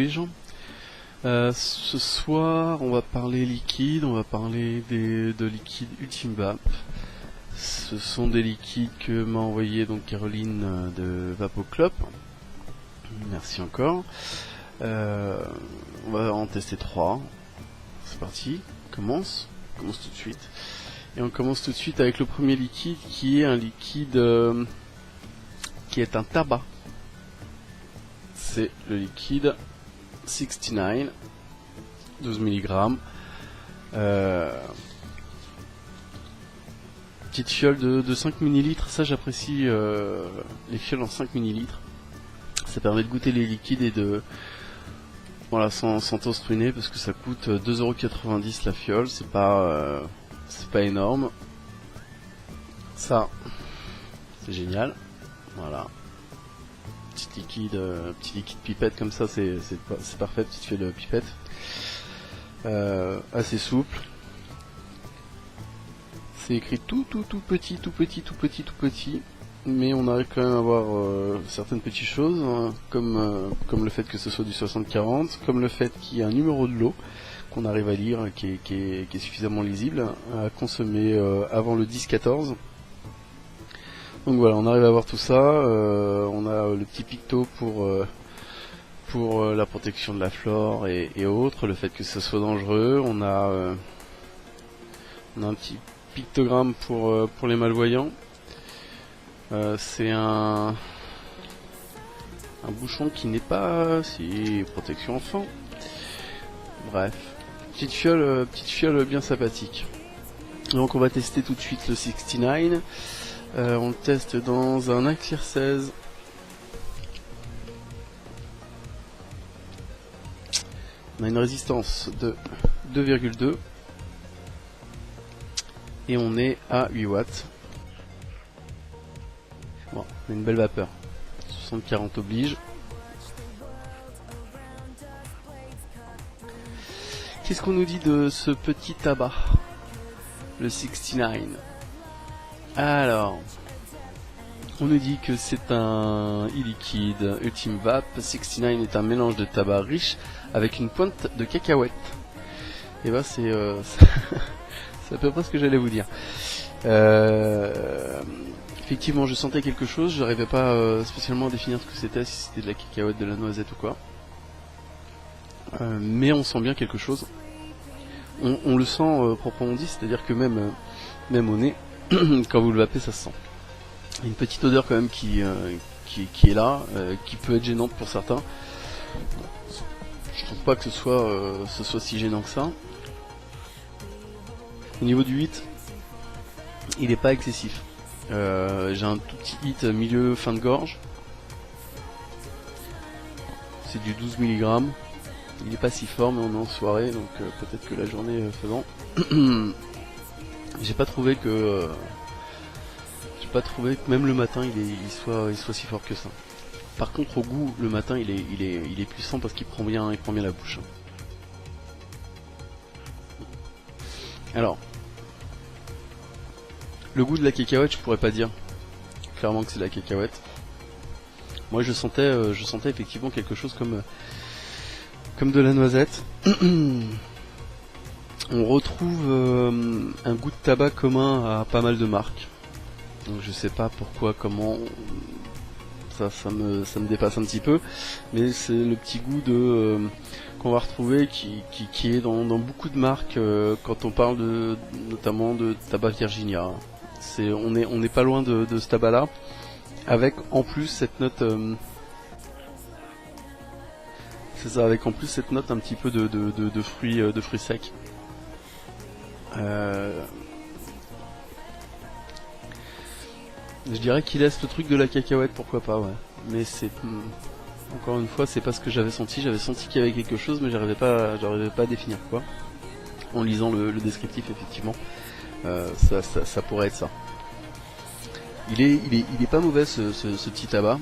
oblige. Ce soir on va parler liquide, on va parler de liquide Ultime Vape. Ce sont des liquides que m'a envoyé donc Caroline de Vapoclop. Merci encore. On va en tester 3. C'est parti, on commence tout de suite. Et on commence tout de suite avec le premier liquide qui est un liquide qui est un tabac. C'est le liquide 69, 12 mg. Petite fiole de 5 ml, ça j'apprécie les fioles en 5 ml. Ça permet de goûter les liquides et de... Voilà, sans t'enstruiner parce que ça coûte 2,90€ la fiole, c'est pas énorme. Ça, c'est génial. Voilà. Petit liquide pipette comme ça, c'est parfait, petite fiole pipette. Assez souple. C'est écrit tout petit. Mais on arrive quand même à avoir certaines petites choses, hein, comme le fait que ce soit du 60-40, comme le fait qu'il y ait un numéro de lot qu'on arrive à lire, qui est suffisamment lisible, à consommer avant le 10-14. Donc voilà, on arrive à voir tout ça. On a le petit picto pour la protection de la flore et autres, le fait que ce soit dangereux. On a un petit pictogramme pour les malvoyants. C'est un bouchon qui n'est pas si protection enfant. Bref, petite fiole bien sympathique. Donc on va tester tout de suite le 69. On le teste dans un Clear 16. On a une résistance de 2,2 et on est à 8 watts. Bon, on a une belle vapeur. 60-40 oblige. Qu'est-ce qu'on nous dit de ce petit tabac, le 69? Alors, on nous dit que c'est un e-liquide Ultime Vape. 69 est un mélange de tabac riche avec une pointe de cacahuète. Et bah c'est à peu près ce que j'allais vous dire. Effectivement, je sentais quelque chose, je n'arrivais pas spécialement à définir ce que c'était, si c'était de la cacahuète, de la noisette ou quoi. Mais on sent bien quelque chose. On le sent proprement dit, c'est-à-dire que même au nez, quand vous le vapez, ça se sent. Il y a une petite odeur quand même qui est là, qui peut être gênante pour certains. Je trouve pas que ce soit si gênant que ça. Au niveau du hit, il n'est pas excessif. J'ai un tout petit hit milieu fin de gorge. C'est du 12 mg. Il n'est pas si fort, mais on est en soirée, donc peut-être que la journée faisant. J'ai pas trouvé que même le matin il soit si fort que ça. Par contre au goût, le matin il est puissant parce qu'il prend bien la bouche. Alors, le goût de la cacahuète, je pourrais pas dire clairement que c'est de la cacahuète. Moi je sentais effectivement quelque chose comme de la noisette. On retrouve un goût de tabac commun à pas mal de marques. Donc je sais pas pourquoi, comment, ça me dépasse un petit peu, mais c'est le petit goût qu'on va retrouver qui est dans beaucoup de marques quand on parle notamment de tabac Virginia. On n'est pas loin de ce tabac là, avec en plus cette note avec en plus cette note un petit peu de fruits secs. Je dirais qu'il laisse le truc de la cacahuète, pourquoi pas, ouais. Mais c'est encore une fois, c'est pas ce que j'avais senti. J'avais senti qu'il y avait quelque chose, mais j'arrivais pas à définir quoi. En lisant le descriptif, effectivement, ça pourrait être ça. Il est pas mauvais ce petit tabac.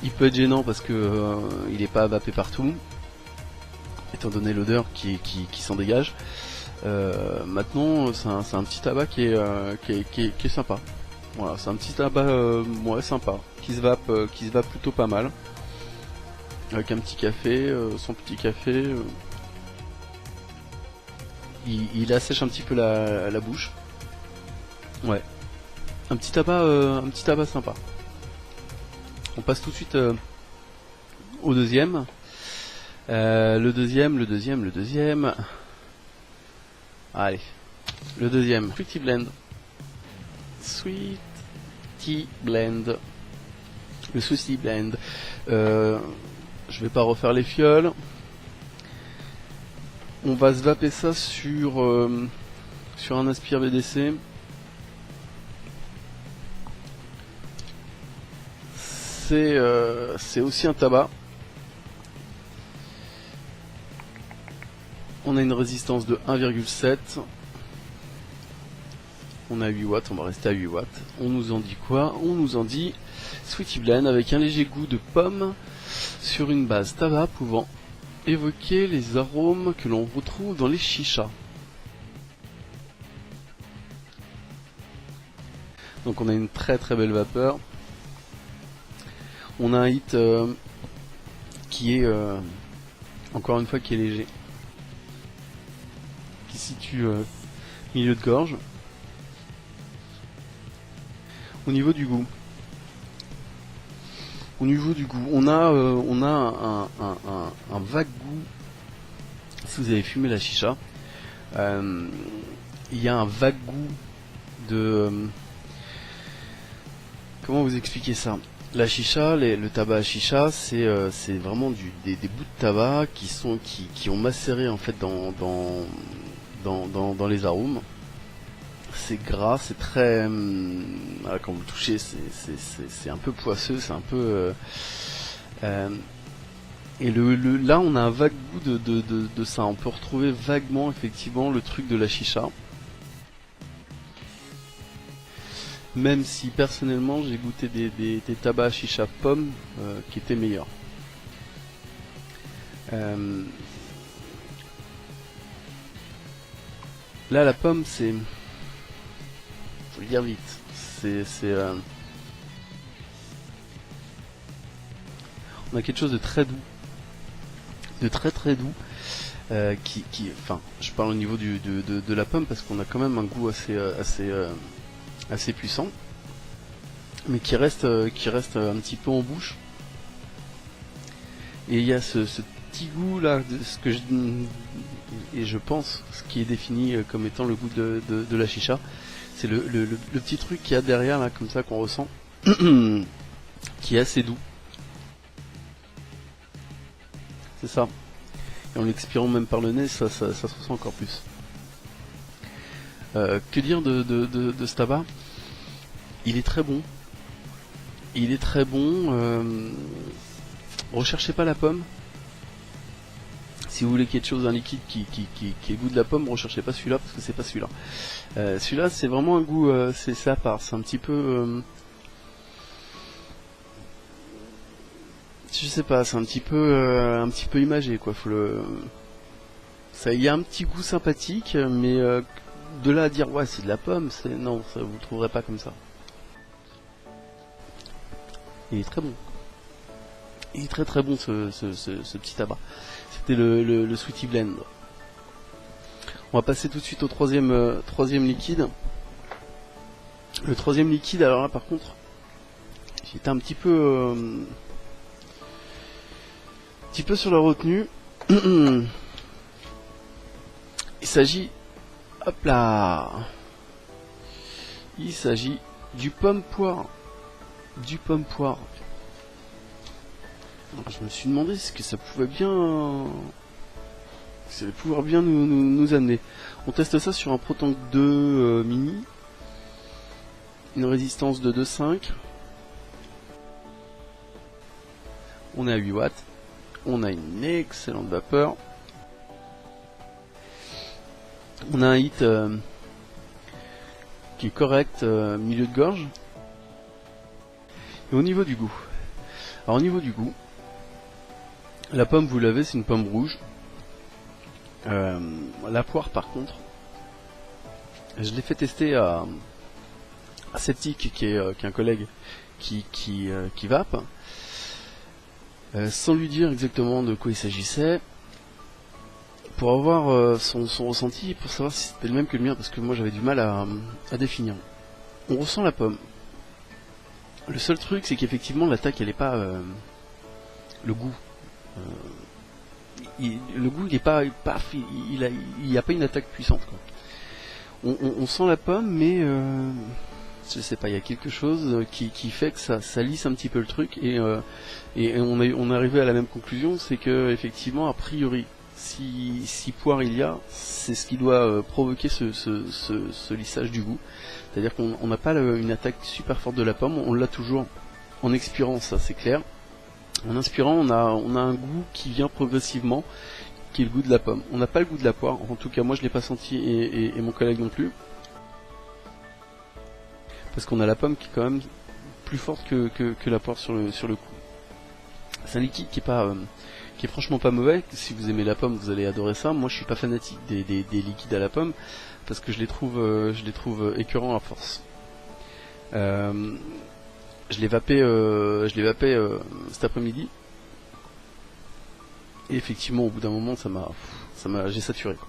Il peut être gênant parce que il est pas vapé partout, étant donné l'odeur qui s'en dégage. Maintenant, c'est un petit tabac qui est sympa. Voilà, c'est un petit tabac sympa, qui se vape plutôt pas mal. avec un petit café, son petit café. Il assèche un petit peu la bouche. Ouais. Un petit tabac sympa. On passe tout de suite au deuxième. Le deuxième. Allez. Le deuxième. Sweetie Blend. Sweetie Blend. Le Sweetie Blend. Je vais pas refaire les fioles. On va se vaper ça sur un aspire BDC. C'est aussi un tabac. On a une résistance de 1,7. On a 8 watts, on va rester à 8 watts. On nous en dit quoi? On nous en dit Sweetie Blend avec un léger goût de pomme sur une base tabac pouvant évoquer les arômes que l'on retrouve dans les chichas. Donc on a une très très belle vapeur. On a un hit qui est encore une fois qui est léger, qui se situe milieu de gorge. Au niveau du goût, on a un vague goût. Si vous avez fumé la chicha, il y a un vague goût de comment vous expliquer ça? La chicha, le tabac à chicha, c'est vraiment des bouts de tabac qui ont macéré en fait dans les arômes. C'est gras, c'est très voilà, quand vous le touchez, c'est un peu poisseux, c'est un peu et là on a un vague goût de ça. On peut retrouver vaguement effectivement le truc de la chicha. Même si personnellement j'ai goûté des tabacs à chicha pommes qui étaient meilleurs. Là la pomme c'est... faut le dire vite. On a quelque chose de très doux. De très très doux. Enfin, je parle au niveau de la pomme parce qu'on a quand même un goût assez puissant, mais qui reste un petit peu en bouche. Et il y a ce petit goût là, et je pense ce qui est défini comme étant le goût de la chicha, c'est le petit truc qu'il y a derrière là, comme ça qu'on ressent, qui est assez doux. C'est ça. Et en l'expirant même par le nez, ça se ressent encore plus. Que dire de ce tabac? Il est très bon. Il est très bon. Recherchez pas la pomme. Si vous voulez quelque chose, un liquide qui ait le goût de la pomme, recherchez pas celui-là parce que c'est pas celui-là. Celui-là, c'est vraiment un goût, c'est à part. C'est un petit peu, je sais pas, c'est un petit peu imagé quoi. Il y a un petit goût sympathique, mais de là à dire ouais c'est de la pomme, non, ça vous le trouverez pas comme ça. Il est très bon. Il est très très bon ce petit tabac. C'était le Sweetie Blend. On va passer tout de suite au troisième liquide. Le troisième liquide, alors là par contre, j'étais un petit peu sur la retenue. Il s'agit, hop là, il s'agit du pomme poire. Alors, je me suis demandé ce que ça pouvait bien, pouvoir bien nous amener. On teste ça sur un Proton 2 mini, une résistance de 2,5. On est à 8 watts. On a une excellente vapeur. On a un hit qui est correct, milieu de gorge. Et au niveau du goût. Alors au niveau du goût, la pomme vous l'avez, c'est une pomme rouge. La poire par contre, je l'ai fait tester à Sceptique qui est un collègue qui vape. sans lui dire exactement de quoi il s'agissait, pour avoir son ressenti, pour savoir si c'était le même que le mien, parce que moi j'avais du mal à définir. On ressent la pomme. Le seul truc, c'est qu'effectivement l'attaque, elle est pas le goût. Le goût, il est pas, il y a pas une attaque puissante, quoi. On sent la pomme, mais je sais pas, il y a quelque chose qui fait que ça lisse un petit peu le truc, et on est arrivé à la même conclusion, c'est que effectivement, a priori, si poire il y a, c'est ce qui doit provoquer ce lissage du goût. C'est-à-dire qu'on n'a pas une attaque super forte de la pomme, on l'a toujours en expirant, ça c'est clair. En inspirant, on a un goût qui vient progressivement, qui est le goût de la pomme. On n'a pas le goût de la poire, en tout cas moi je l'ai pas senti, et mon collègue non plus. Parce qu'on a la pomme qui est quand même plus forte que la poire sur le coup. C'est un liquide qui est franchement pas mauvais. Si vous aimez la pomme, vous allez adorer ça. Moi je suis pas fanatique des liquides à la pomme, parce que je les trouve écœurants à force. Je l'ai vapé cet après-midi, et effectivement au bout d'un moment j'ai saturé, quoi.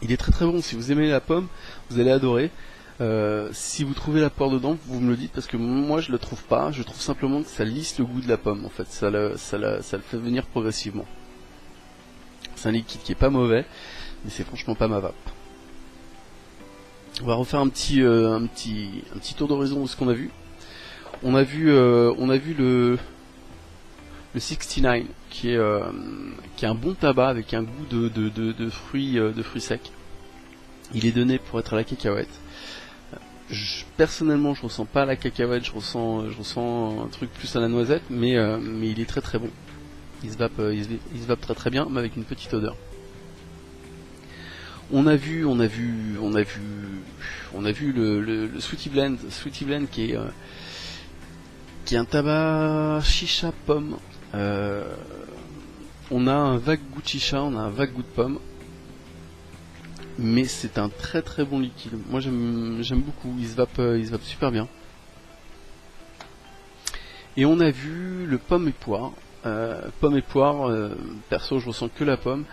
Il est très très bon. Si vous aimez la pomme, vous allez adorer. Si vous trouvez la poire dedans, vous me le dites, parce que moi je le trouve pas. Je trouve simplement que ça lisse le goût de la pomme, en fait. Ça le fait venir progressivement. C'est un liquide qui est pas mauvais, mais c'est franchement pas ma vape. On va refaire un petit tour d'horizon de ce qu'on a vu. On a vu le 69, qui est un bon tabac avec un goût de fruits secs. Il est donné pour être à la cacahuète. Personnellement, je ressens pas la cacahuète, je ressens un truc plus à la noisette, mais il est très très bon. Il se vape très très bien, mais avec une petite odeur. On a vu le Sweetie Blend qui est un tabac chicha pomme. On a un vague goût de chicha, on a un vague goût de pomme, mais c'est un très très bon liquide. Moi j'aime beaucoup, il se vape super bien. Et on a vu le pomme et poire. Perso je ressens que la pomme,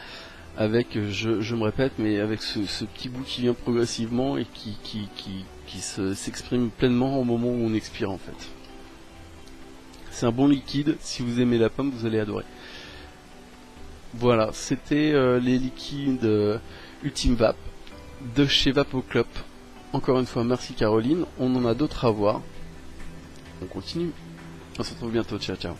avec, je me répète, mais avec ce petit goût qui vient progressivement et qui s'exprime pleinement au moment où on expire, en fait. C'est un bon liquide. Si vous aimez la pomme, vous allez adorer. Voilà, c'était les liquides Ultime Vape de chez Vapoclop. Encore une fois, merci Caroline. On en a d'autres à voir. On continue. On se retrouve bientôt. Ciao, ciao.